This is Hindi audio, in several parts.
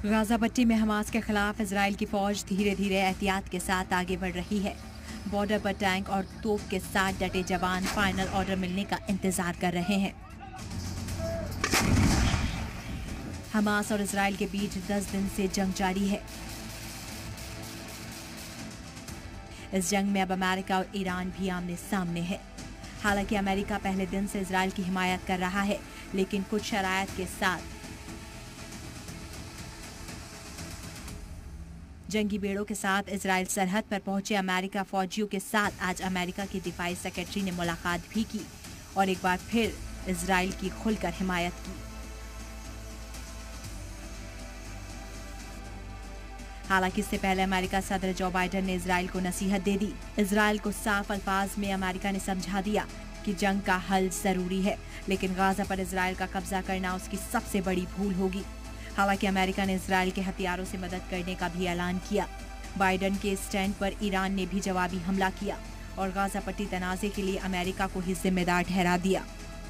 गाजा पट्टी में हमास के खिलाफ इजराइल की फौज धीरे धीरे एहतियात के साथ आगे बढ़ रही है। बॉर्डर पर टैंक और तोप के साथ डटे जवान फाइनल ऑर्डर मिलने का इंतजार कर रहे हैं। हमास और इजराइल के बीच 10 दिन से जंग जारी है। इस जंग में अब अमेरिका और ईरान भी आमने सामने है। हालांकि अमेरिका पहले दिन से इजराइल की हिमायत कर रहा है, लेकिन कुछ शरायत के साथ। जंगी बेड़ों के साथ इजराइल सरहद पर पहुंचे अमेरिका फौजियों के साथ आज अमेरिका के दिफाई सेक्रेटरी ने मुलाकात भी की और एक बार फिर इजराइल की खुलकर हिमायत की। हालांकि इससे पहले अमेरिका सदर जो बाइडेन ने इजराइल को नसीहत दे दी। इजराइल को साफ अल्फाज में अमेरिका ने समझा दिया कि जंग का हल जरूरी है, लेकिन गाजा पर इजराइल का कब्जा करना उसकी सबसे बड़ी भूल होगी। हालांकि अमेरिका ने इजराइल के हथियारों से मदद करने का भी ऐलान किया। बाइडेन के स्टैंड पर ईरान ने भी जवाबी हमला किया और गाजा पट्टी तनाज़े के लिए अमेरिका को ही जिम्मेदार ठहरा दिया।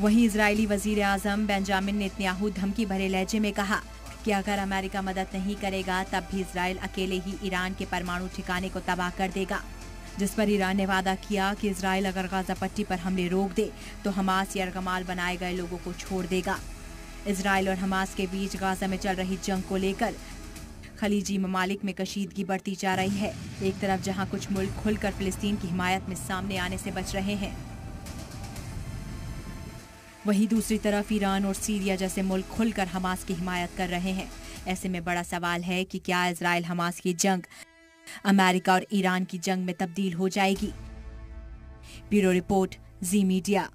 वहीं इजरायली वजीर आजम बेंजामिन नेतन्याहू धमकी भरे लहजे में कहा कि अगर अमेरिका मदद नहीं करेगा तब भी इजराइल अकेले ही ईरान के परमाणु ठिकाने को तबाह कर देगा। जिस पर ईरान ने वादा किया कि इजराइल अगर गाजा पट्टी पर हमले रोक दे तो हमास यरगमाल बनाए गए लोगों को छोड़ देगा। इजराइल और हमास के बीच गाजा में चल रही जंग को लेकर खलीजी ममालिक में कशीदगी बढ़ती जा रही है। एक तरफ जहां कुछ मुल्क खुलकर फिलिस्तीन की हिमायत में सामने आने से बच रहे हैं, वहीं दूसरी तरफ ईरान और सीरिया जैसे मुल्क खुलकर हमास की हिमायत कर रहे हैं। ऐसे में बड़ा सवाल है कि क्या इजराइल हमास की जंग अमेरिका और ईरान की जंग में तब्दील हो जाएगी। ब्यूरो रिपोर्ट, जी मीडिया।